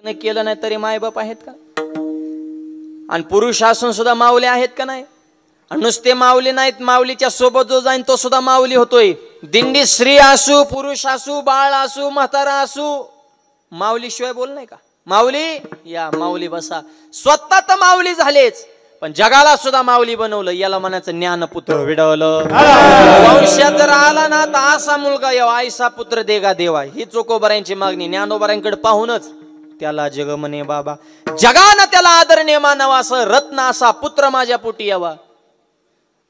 केलं नाही तरी मायबाप आहेत का? आणि पुरुष असून सुद्धा माऊली आहेत का नाही? नुसते माऊली नाहीत, माऊलीच्या सोबत जो जाईन तो सुद्धा माऊली होतोय. दिंडी स्त्री असू, पुरुष असू, बाळ असू, म्हातारा असू, माऊली शिवाय बोल नाही का? माऊली या, माऊली बसा. स्वतः तर माऊली झालेच, पण जगाला सुद्धा माऊली बनवलं. याला म्हणायचं ज्ञानपुत्र विडवलं. वंशात जर आला ना तर असा मुलगा येवा, आईसा पुत्र देगा देवा, ही चोकोबरांची मागणी. ज्ञानोबरांकडे पाहूनच त्याला जग म्हणे बाबा, जगानं त्याला आदरणीय मानावा, असं रत्न असा पुत्र माझ्या पोटी यावा.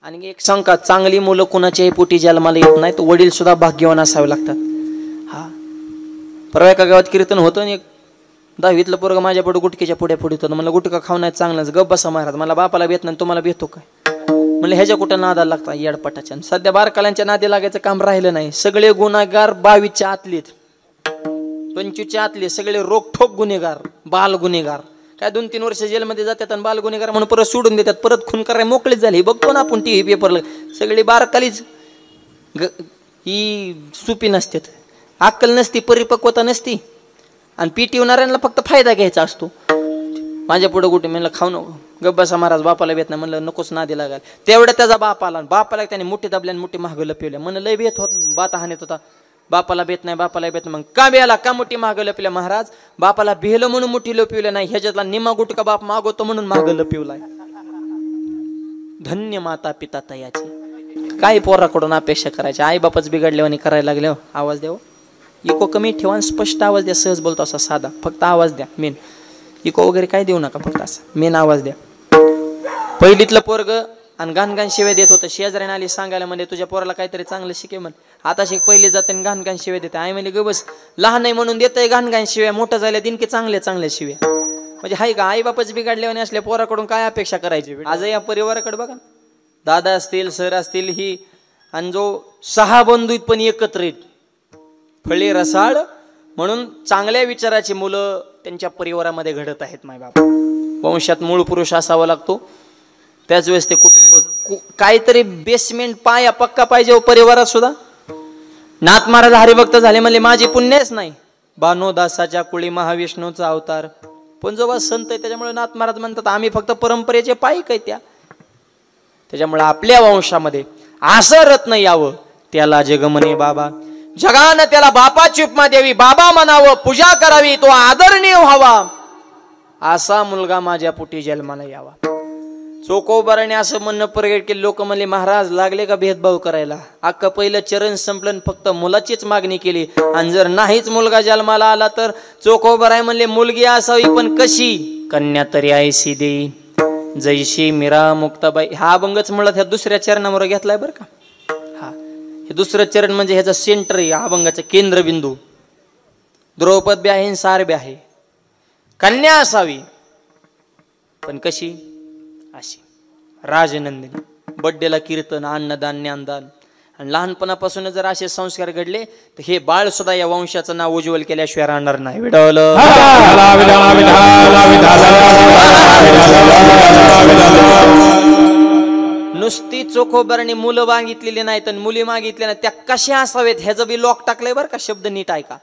आणि एक शंका, चांगली मुलं कुणाच्याही पोटी जन्माला येत नाही, तो वडील सुद्धा भाग्यवान असावे लागतात. हा, परवा एका गावात कीर्तन होतं, एक 10वीतलं पोरग माझ्या पुढे गुटकीच्या पुढे होतं. मला गुटखा खाऊ नाही चांगलाच, गप बसा महाराज, मला बापाला भेट नाही, तुम्हाला भेटतो काय? म्हणलं ह्याच्या कुठं नादाला लागता येडपटाच्या. सध्या बारकाल्यांच्या नादी लागायचं काम राहिलं नाही. सगळे गुन्हेगार 22च्या आतलेत, 25च्या आतले, सगळे रोखठोक गुन्हेगार, बाल गुन्हेगार. काय 2-3 वर्ष जेलमध्ये जातात आणि बाल गुन्हेगार म्हणून परत सोडून देतात, परत खून करायला मोकळीच झाली. बघतो ना आपण टीव्ही पेपरला, सगळी बारकालीच ही सुपी नसतात, अक्कल नसती, परिपक्वता नसती, आणि पीठ येणाऱ्यांना फक्त फायदा घ्यायचा असतो. माझ्या पुढे कुठे म्हणलं खाऊ नको, गब्बासा महाराज बापाला भेट नाही. म्हणलं नकोच नादी लागायला. तेवढं त्याचा बाप आला, बापाला त्याने मुठी दाबल्या आणि मुठी मागं लपवल्या. म्हणलं लय भेट होत, बाता हानीत होता, बापाला भेट नाही, बापाला भेट नाही. मग का बेला, का मुठी मागं लपवल्या? महाराज बापाला भेलं म्हणून मुठी लपवलं नाही, ह्याच्यातला निम्मा गुटका बाप मागवतो म्हणून मागं लपवलाय. धन्य माता पिता तयाची. काय पोराकडून अपेक्षा करायची? आई बापच बिघडल्यावानी करायला लागले. आवाज द्यावं, इको कमी ठेवा, स्पष्ट आवाज द्या. सहज बोलतो असा साधा, फक्त आवाज द्या. मेन इको वगैरे काय देऊ नका, फक्त असा मेन आवाज द्या. पहिलीतलं पोरग आणि घाण शिव्या देत होतं. शेजाऱ्याने आली सांगायला, म्हणजे तुझ्या पोराला काहीतरी चांगलं शिके म्हण. आता शिक पहिली जाते घाण शिव्या देते. आई म्हणजे ग बस, लहान नाही म्हणून देतय घाण शिव्या, मोठं झाल्या दिन की चांगल्या शिव्या. म्हणजे हाय का? आई बापच बिघडल्याने असल्या पोराकडून काय अपेक्षा करायची? आज या परिवाराकडे बघा, दादा असतील, सर असतील, ही आणि जो 6 बंधू पण एकत्रित, फळे रसाळ, म्हणून चांगल्या विचाराची मुलं त्यांच्या परिवारामध्ये घडत आहेत. माय बाप वंशात मूळ पुरुष असावा लागतो. त्याच वेळेस ते कुटुंब काहीतरी बेसमेंट, पाया पक्का पाहिजे हो परिवारात सुद्धा. नाथ महाराज हरिभक्त झाले म्हणले माझी पुण्यच नाही, भानोदासाच्या कुळी महाविष्णूचा अवतार. पण जो संत आहे त्याच्यामुळे नाथ महाराज म्हणतात आम्ही फक्त परंपरेचे पायीक आहे. त्याच्यामुळे आपल्या वंशामध्ये असं रत्न यावं, त्याला जग म्हणे बाबा. जगानं त्याला बापाची उपमा द्यावी, बाबा म्हणावं, पूजा करावी, तो आदरणीय व्हावा, असा मुलगा माझ्या पोटी जन्माला यावा. चोकोबाराने असं म्हणणं प्रगट केलं. लोक म्हणले महाराज लागले का भेदभाव करायला? अख्खा पहिलं चरण संपलन, फक्त मुलाचीच मागणी केली. आणि जर नाहीच मुलगा जन्माला आला तर चोकोबाराय म्हणले मुलगी असावी, पण कशी? कन्या तरी ऐशी देई, जैशी मीरा मुक्ताबाई. हा अभंगच मुळात ह्या दुसऱ्या चरणावर घेतलाय बरं का. हा, हे दुसरं चरण म्हणजे ह्याचा सेंटर आहे, अभंगाचा केंद्रबिंदू. द्रौपद बी आहे, सार बी आहे. कन्या असावी, पण कशी? अशी राजनंदिनी. बड्डेला कीर्तन, अन्नदान, ज्ञानदान, आणि लहानपणापासून जर असे संस्कार घडले तर हे बाळ सुद्धा या वंशाचं नाव उज्ज्वल केल्याशिवाय राहणार नाही. विडवलं. नुसती चोखोबारणी मुलं मागितलेली नाहीत आणि मुली मागितल्या नाही, त्या कशा असावेत ह्याचं बी लॉक टाकलंय बरं का. शब्द नीट ऐका.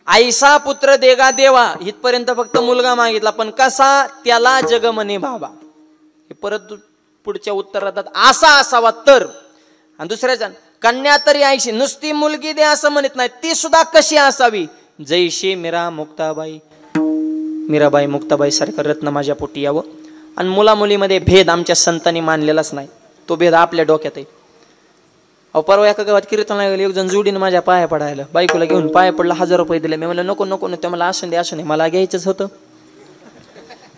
आईसा पुत्र देगा देवा, इथपर्यंत फक्त मुलगा मागितला, पण कसा? त्याला जग म्हणे बाबा. हे परत पुढच्या उत्तरात असा असावा तर. आणि दुसऱ्या कन्या तरी ऐशी, नुसती मुलगी दे असं म्हणत नाही, ती सुद्धा कशी असावी? जैशी मीरा मुक्ताबाई, मीराबाई मुक्ताबाई सारखं रत्न माझ्या पोटी यावं. आणि मुला मुलीमध्ये भेद आमच्या संतांनी मानलेलाच नाही, तो भेद आपल्या डोक्यात आहे. अहो परवा एका गावात कीर्तन गेले, एक जण जोडीने माझ्या पाया पडायला, बायकोला घेऊन पाया पडला, 1000 रुपये दिले. मी म्हणलं नको नको, ते मला असून दे, मला घ्यायचंच होतं.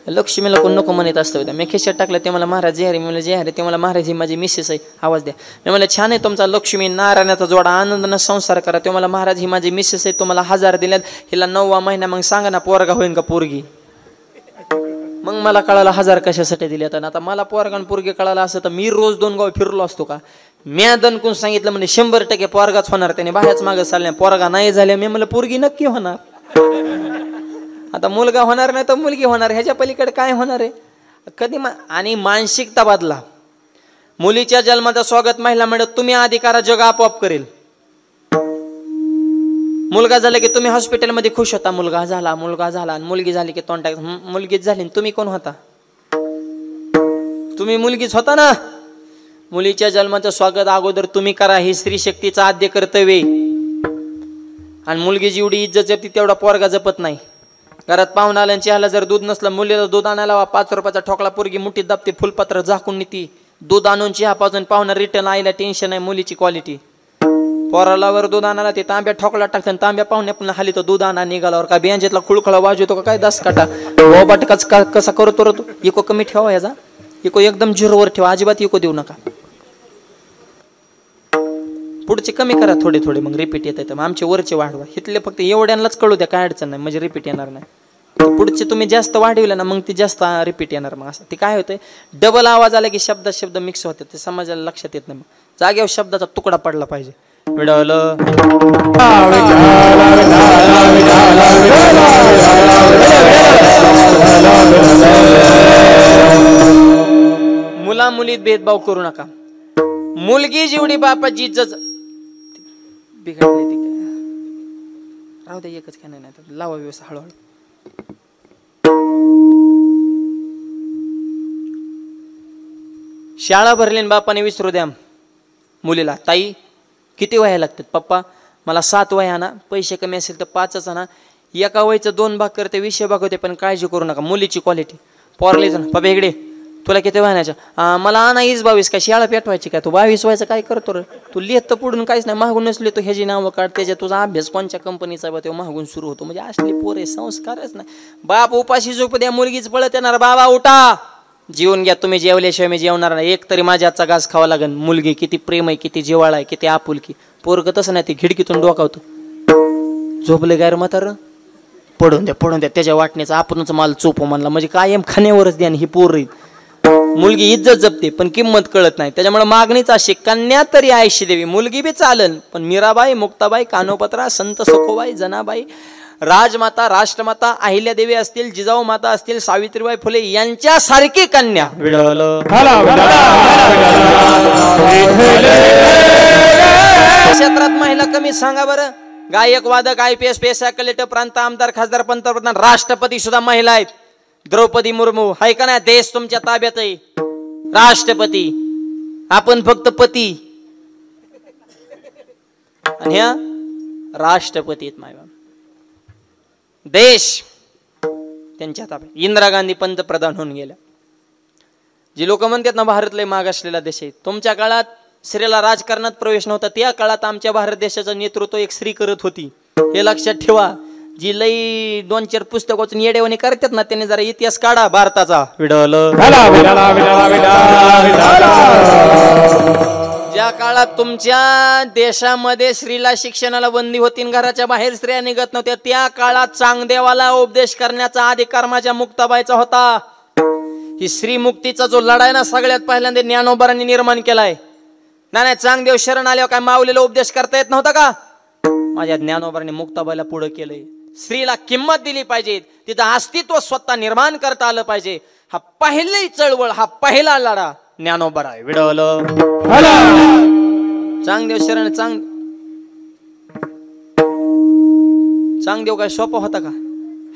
लक्ष्मीला कोण नको म्हणत असतं. मी खिशात टाकलं, ते मला महाराज जे हरे. मी म्हणलं जे हरे. ते मला महाराज ही माझी मिसेस आहे, आवाज द्या. मी म्हणलं छान आहे तुमचा लक्ष्मी नारायणाचा जोडा, आनंदानं संसार करा. ते मला महाराज ही माझी मिसेस आहे, तुम्हाला 1000 दिल्यात, हिला 9वा महिना, मग सांगा ना पोरगा होईन का पोरगी? मग मला कळालं 1000 कशासाठी दिल्यात. आता मला पोरगा आणि पोरगी कळालं असं तर मी रोज 2 गाव फिरलो असतो का? म्या दणकून सांगितलं म्हणजे 100% पोरगाच होणार. त्याने बाहेरच मागं चालल्या, पोरगा नाही झाले. मी म्हणलं पोरगी नक्की होणार. आता मुलगा होणार नाही तर मुलगी होणार, ह्याच्या पलीकडे काय होणार आहे कधी? आणि मानसिकता बदला. मुलीच्या जन्माचं स्वागत महिला म्हणत तुम्ही अधिकारा जग आपोआप करेल. मुलगा झाला की तुम्ही हॉस्पिटलमध्ये खुश होता, मुलगा झाला आणि मुलगी झाली की तोंड मुलगीच झाली. तुम्ही कोण होता? तुम्ही मुलगीच होता ना. मुलीच्या जन्माचं स्वागत अगोदर तुम्ही करा, ही स्त्री शक्तीचं आद्य कर्तव्य. आणि मुलगी जेवढी इज्जत जपती तेवढा पोरगा जपत नाही. घरात पाहुणा आला चहाला जर दूध नसलं, मुलीला दूध आणायला 5 रुपयाचा ठोकळा, पोरगी मुठीत दाबते, फुलपत्र झाकून नेती, दूध आणून चहा पाजून पाहुणा रिटर्न आईला टेन्शन आहे मुलीची क्वालिटी. पोराला वर दूध आणायला ते तांब्या ठोकला टाकतात, तांब्या पाहुण्या पुन्हा खाली तो दूध आणा निघाल्यावर काय बियांजेतला खुळखळा वाजवतो का काय दस काटा बाटकाच कसा करतो रे तू. इको कमी ठेवा याचा, इको एकदम 0वर ठेवा, अजिबात इको देऊ नका. पुढचे कमी करा थोडे थोडे, मग रिपीट येत आहे. आमचे वरचे वाढवा, इथले फक्त एवढ्यांनाच कळू द्या, काय अडचण नाही, म्हणजे रिपीट येणार नाही. पुढचे तुम्ही जास्त वाढविले ना मग ते जास्त रिपीट येणार. मग असं ते काय होतंय, डबल आवाज आला की शब्दात शब्द मिक्स होते, ते समाजाला लक्षात येत नाही. मग जागेवर शब्दाचा तुकडा पडला पाहिजे. विडवलं मुला मुलीत भेदभाव करू नका. मुलगी जेवढी बापाची इज्जत बिघडली ती काय राहू दे, एकच काय नाही लावा व्यवस्था हळूहळू. शाळा भरली बापाने विसरू द्या मुलीला. ताई किती वह्या लागतात? पप्पा मला 7 वह्या आणा, पैसे कमी असेल तर 5च आणा. एका वहीचं 2 भाग करते, 20 भाग होते, पण काळजी करू नका. मुलीची क्वालिटी पोरले जण, पप्पा इकडे तुला किती वह्याच्या? मला आणा 22. काय शाळा पेटवायची काय? तू 22 व्हायचं काय करतो रे? तू लिहित तर पुढून काहीच नाही, मागूनच लिहितो. ह्याची नावं काढ, त्याच्या तुझा अभ्यास कोणत्या कंपनीचा बा तेव्हा मागून सुरू होतो. म्हणजे असली पोरे संस्कारच नाही. बाप उपाशी झोप द्या, मुलगीच पळत येणार. बाबा उठा, जेवून घ्या, तुम्ही जेवल्याशिवाय मी जेवणार नाही. एक तरी माझ्या हातचा घास खावा लागेल. मुलगी किती प्रेम आहे, किती जिव्हाळा आहे, किती आपुलकी. पोरग तसं नाही, ते खिडकीतून डोकावतो. झोपले गायर म्हातार, पडून द्या त्याच्या वाटण्याचा आपणच माल चोपो म्हणला, म्हणजे कायम खाण्यावरच द्या. ही पोर मुलगी इज्जत जपते पण किंमत कळत नाही, त्याच्यामुळे मागणीच अशी, कन्या तरी आयशी देवी. मुलगी बी चालन, पण मीराबाई, मुक्ताबाई, कानोपत्रा, संत सखोबाई, जनाबाई, राजमाता, राष्ट्रमाता, अहिल्यादेवी असतील, जिजाऊ माता असतील, सावित्रीबाई फुले यांच्यासारखी कन्या. क्षेत्रात महिला कमी सांगा बरं. गायक, वादक, IPS, PSI, कलेक्टर, प्रांत, आमदार, खासदार, पंतप्रधान, राष्ट्रपती सुद्धा महिला आहेत. द्रौपदी मुर्मू हाय का नाही? देश तुमच्या ताब्यात आहे. राष्ट्रपती, आपण फक्त पती आणि ह्या राष्ट्रपती आहेत. मायबाप देश त्यांच्या ताब्यात. इंदिरा गांधी पंतप्रधान होऊन गेल्या. जी लोक म्हणतात ना भारत लय मागासलेला देश आहे, तुमच्या काळात स्त्रीला राजकारणात प्रवेश नव्हता. त्या काळात आमच्या भारत देशाचं नेतृत्व एक स्त्री करत होती, हे लक्षात ठेवा. जी लई 2-4 पुस्तक वाचून येडेवणी करतात ना, त्यांनी जरा इतिहास काढा भारताचा. ज्या काळात तुमच्या देशामध्ये स्त्रीला शिक्षणाला बंदी होती, घराच्या बाहेर स्त्रिया निघत नव्हत्या, त्या काळात चांगदेवाला उपदेश करण्याचा अधिकार माझ्या मुक्ताबाईचा होता. ही स्त्री मुक्तीचा जो लढा आहे ना, सगळ्यात पहिल्यांदा ज्ञानोबारांनी निर्माण केलाय. नाही चांगदेव शरण आल्यावर काय माऊलीला उपदेश करता येत नव्हता का? माझ्या ज्ञानोबारांनी मुक्ताबाईला पुढे केलंय. स्त्रीला किंमत दिली पाहिजे, तिचं अस्तित्व स्वतः निर्माण करता आलं पाहिजे. हा पहिली चळवळ, हा पहिला लढा ज्ञानोबा आहे. विडवलं चांगदेव शरण. चांगदेव काय सोपा होता का?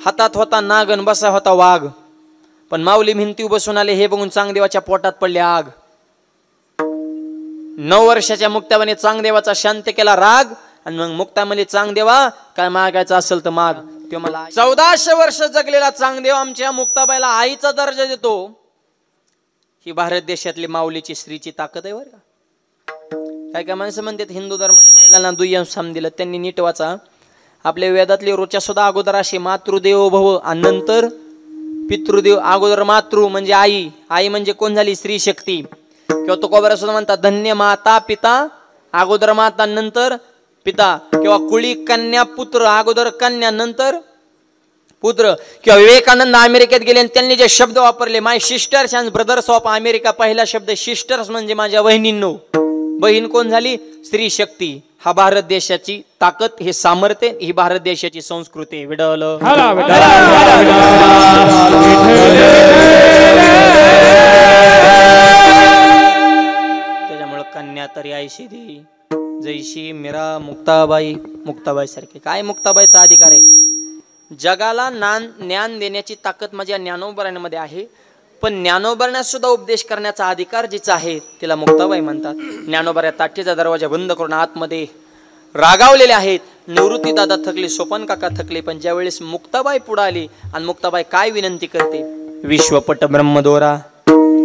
हातात होता नागन, बसा होता वाघ. पण माऊली भिंती बसून आले हे बघून चांगदेवाच्या पोटात पडले आग. 9 वर्षाच्या मुक्ताबाईने चांगदेवाचा शांत केला राग. आणि मग मुक्तामध्ये चांगदेवा काय मागायचं असेल तर माग. ते मला 1400 वर्ष जगलेला चांगदेव आमच्या मुक्ताबाईला आईचा दर्जा देतो. ही भारत देशातली माऊलीची स्त्रीची ताकद आहे बरं का. काय काय माणसं म्हणतात हिंदू धर्माने महिलांना दुय्यम स्थान दिलं. त्यांनी नीट वाचा. आपल्या वेदातली ऋचा सुद्धा अगोदर अशी मातृदेवो भव आणि नंतर पितृदेव. अगोदर मातृ म्हणजे आई, आई म्हणजे कोण झाली? स्त्री शक्ती. किंवा तुकोबारा सुद्धा म्हणतात धन्य माता पिता, अगोदर माता नंतर पिता. किंवा कुळी कन्या पुत्र, अगोदर कन्या नंतर पुत्र. किंवा विवेकानंद अमेरिकेत गेले आणि त्यांनी जे शब्द वापरले, my sisters and brothers of America. पहिला शब्द सिस्टर्स म्हणजे माझ्या बहिणींनो. बहीण कोण झाली? स्त्री शक्ती. हा भारत देशाची ताकद, हे सामर्थ्य, ही भारत देशाची संस्कृती. विडवलं त्याच्यामुळे कन्या तरी आयशी दे. जैशी मीरा मुक्ताबाई, मुक्ताबाई सारखे. काय मुक्ताबाईचा अधिकार आहे? जगाला ज्ञान देण्याची ताकद माझ्या ज्ञानोबरामध्ये आहे, पण ज्ञानोबरांना सुद्धा उपदेश करण्याचा अधिकार जिचा आहे तिला मुक्ताबाई म्हणतात. ज्ञानोबऱ्या ताटीचा दरवाजा बंद करून आतमध्ये रागावलेले आहेत. निवृत्ती दादा थकले, सोपन काका थकले, पण ज्यावेळेस मुक्ताबाई पुढे आली आणि मुक्ताबाई काय विनंती करते? विश्वपट ब्रह्मदोरा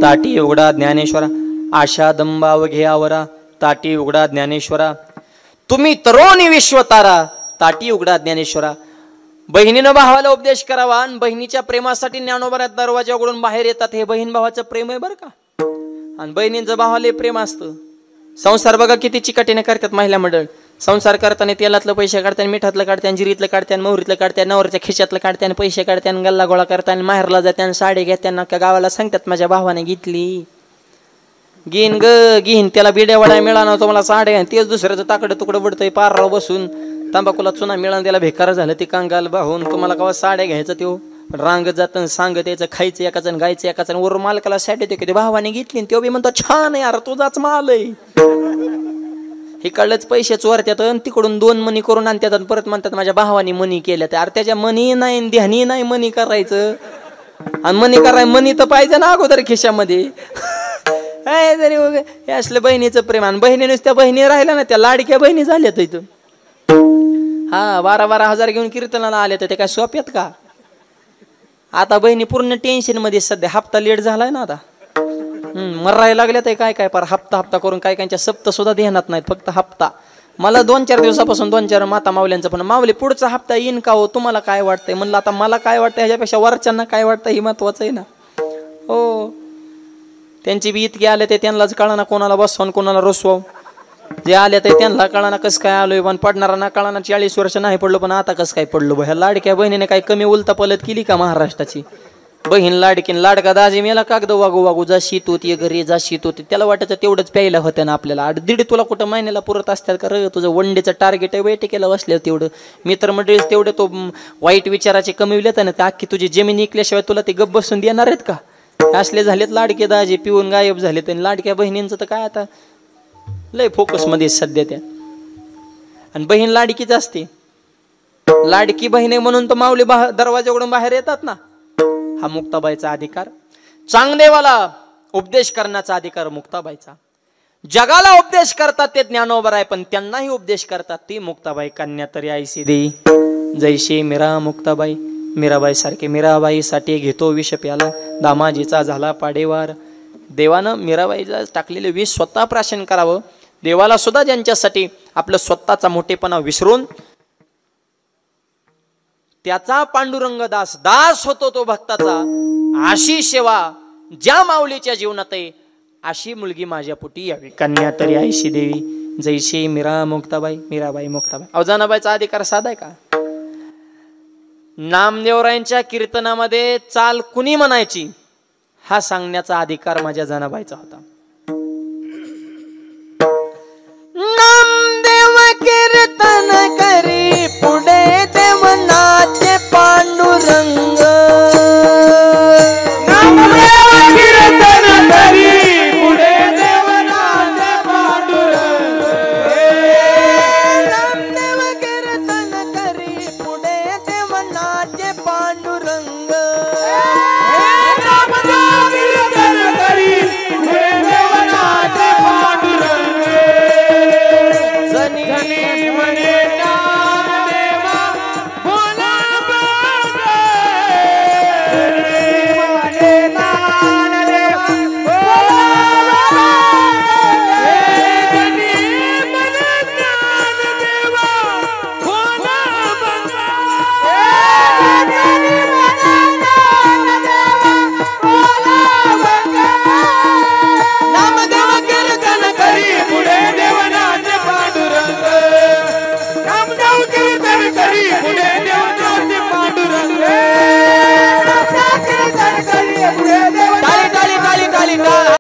ताटी उघडा ज्ञानेश्वरा, आशा दंबाव घ्यावरा ताटी उघडा ज्ञानेश्वरा, तुम्ही तरुणी विश्वतारा ताटी उघडा ज्ञानेश्वरा. बहिणीनं भावाला उपदेश करावा आणि बहिणीच्या प्रेमासाठी ज्ञानोबा दरवाजा उघडून बाहेर येतात. हे बहीण भावाचं प्रेम आहे बरं का. आणि बहिणींचं भावाला प्रेम असतं. संसार बघा किती चिकाटीने करतात महिला मंडळ. संसार तेलातलं पैसे काढताना, मिठातलं काढताना, जिरीतलं काढताना, मोहरीतलं काढताना, नवऱ्याच्या खिशातलं काढताना, पैसे काढताना, गल्ला गोळा करताना, माहेरला जाताना, साडी घेताना, का गावाला सांगतात माझ्या भावाने घेतली, घेईन घेईन, त्याला बिड्या वड्या मिळाला तुम्हाला साड्या, तेच दुसऱ्याचं ताकडं तुकडं बडतंय पारराव बसून, तंबाखूला चुना मिळाला त्याला भेकार झालं, ते कांगाल भाऊन तुम्हाला कवा साड्या घ्यायचं त्यो रांग जात सांग त्याचं खायचं एकाचं गायचं एकाचं, वर मालकाला साडी देते ते भावाने घेतली, तो बी म्हणतो छान आहे यार तुझाच माल आहे. हे कळलंच पैसे चोरत्यात आणि तिकडून 2 मनी करून आणतात आणि परत म्हणतात माझ्या भावानी मनी केल्या. तर त्याच्या मनी नाही ध्यानी नाही मनी करायचं. आणि मनी कराय मनी तर पाहिजे ना अगोदर खिशामध्ये. जरी हे असलं बहिणीचं प्रेम. आणि बहिणीनेच त्या बहिणी राहिल्या ना, त्या लाडक्या बहिणी झाल्यात इथं. हा 12-12 हजार घेऊन कीर्तनाला आले तर ते काय सोप्यात का? आता बहिणी पूर्ण टेन्शन मध्ये सध्या. हप्ता लेट झालाय ना आता, मरायला लागल्यात काय काय पार हप्ता करून काय कायच्या सप्त सुद्धा ध्यानात नाहीत, फक्त हप्ता. मला 2-4 दिवसापासून 2-4 माता मावल्यांचा पण मावले पुढचा हप्ता येईन का हो, तुम्हाला काय वाटतंय? म्हणलं आता मला काय वाटतं ह्याच्यापेक्षा वरच्यांना काय वाटतं हे महत्वाचं आहे ना. हो त्यांची बी इतकी आले ते त्यांनाच कळाना कोणाला बसवान कोणाला रसवाव. जे आले ते त्यांना कळाना कसं काय आलोय, पण पडणारा कळाना 40 वर्ष नाही पडलो, पण आता कसं काय पडलो. ह्या लाडक्या बहिणीने काही कमी उलता पलत केली का महाराष्ट्राची? बहीण लाडकीन लाडका दाजी मेला कागद वागू जा शीत होती घरी जा शीत होती. त्याला वाटायचं तेवढंच प्यायला होतं ना आपल्याला. 8-1.5 तुला कुठं महिन्याला पुरत असतात का रे? तुझं वनडेचं टार्गेट आहे बैठकीला बसल्या तेवढं. मित्रमंडळी तेवढे तो वाईट विचाराचे कमीवलेत ना, तर अख्खी तुझी जमीन इकल्याशिवाय तुला ते गप्प बसून देणार आहेत का? असले झालेत लाडके दाजी, पिऊन गायब झालेत. आणि लाडक्या बहिणींचं तर काय आता लय फोकस मध्ये सध्या त्या. आणि बहीण लाडकीच असते. लाडकी बहीण म्हणून तर माऊली दरवाजा उघडून बाहेर येतात ना. हा मुक्ताबाईचा अधिकार. चांगदेवाला उपदेश करण्याचा अधिकार मुक्ताबाईचा. जगाला उपदेश करतात ते ज्ञानोबर आहे, पण त्यांनाही उपदेश करतात ती मुक्ताबाई. कन्या तरी आईसी देई जैशी मीरा मुक्ताबाई. मीराबाई सारखे मीराबाईसाठी घेतो विष प्याला, दामाजीचा झाला पाडेवार. देवानं मीराबाईला टाकलेले विष स्वतः प्राशन करावं. देवाला सुद्धा ज्यांच्यासाठी आपलं स्वतःचा मोठेपणा विसरून त्याचा पांडुरंग दास होतो तो भक्ताचा. अशी सेवा ज्या माऊलीच्या जीवनात आहे अशी मुलगी माझ्या पोटी यावी. कन्या तरी आईशी देवी जैशी मीरा मुक्ताबाई. मीराबाई मुक्ताबाई. अवजानाबाईचा अधिकार साधा आहे का? नामदेवरायांच्या कीर्तनामध्ये चाल कुणी म्हणायची हा सांगण्याचा अधिकार माझ्या जनाबाईचा होता. नामदेव कीर्तन करी पुढे देवनाचे पांडुरंग. नामदेव कीर्तन करी पुढे देवनाचे पांडुरंग. नामदेव कीर्तन करी पुढे देवनाचे पांडुरंग. नामदेव कीर्तन करी पुढे देवनाचे पांडुरंग. जनी म्हणे नामदेवा बोला बाबा. म्हणे नामदेवा बोला बाबा. जनी म्हणे नामदेवा बोला बाबा. जनी म्हणे नामदेवा बोला बाबा. नामदेव कीर्तन करी पुढे देवनाचे पांडुरंग. नामदेव कीर्तन करी पुढे देवनाचे पांडुरंग. नामदेव कीर्तन करी पुढे देवनाचे. टाळी टाळी टाळी टाळी टाळी.